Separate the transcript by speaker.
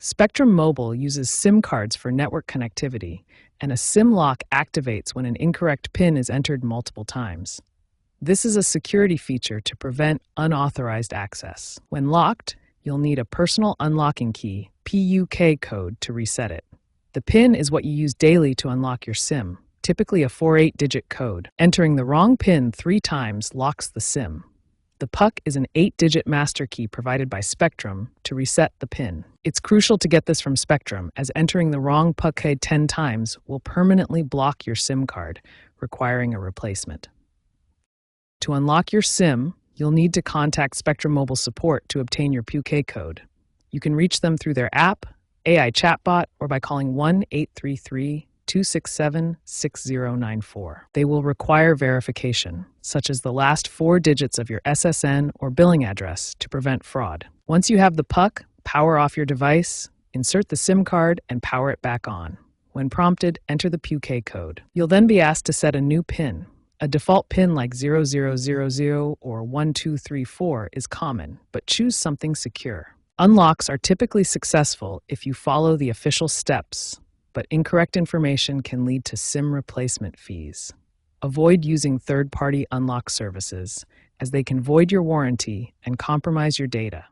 Speaker 1: Spectrum Mobile uses SIM cards for network connectivity, and a SIM lock activates when an incorrect PIN is entered multiple times. This is a security feature to prevent unauthorized access. When locked, you'll need a personal unlocking key, PUK code, to reset it. The PIN is what you use daily to unlock your SIM, typically a 48-digit code. Entering the wrong PIN 3 times locks the SIM. The PUK is an 8-digit master key provided by Spectrum to reset the PIN. It's crucial to get this from Spectrum, as entering the wrong PUK code 10 times will permanently block your SIM card, requiring a replacement. To unlock your SIM, you'll need to contact Spectrum Mobile support to obtain your PUK code. You can reach them through their app, AI chatbot, or by calling 1-833-267-6094. They will require verification, such as the last 4 digits of your SSN or billing address, to prevent fraud. Once you have the PUK, power off your device, insert the SIM card, and power it back on. When prompted, enter the PUK code. You'll then be asked to set a new PIN. A default PIN like 0000 or 1234 is common, but choose something secure. Unlocks are typically successful if you follow the official steps, but incorrect information can lead to SIM replacement fees. Avoid using third-party unlock services, as they can void your warranty and compromise your data.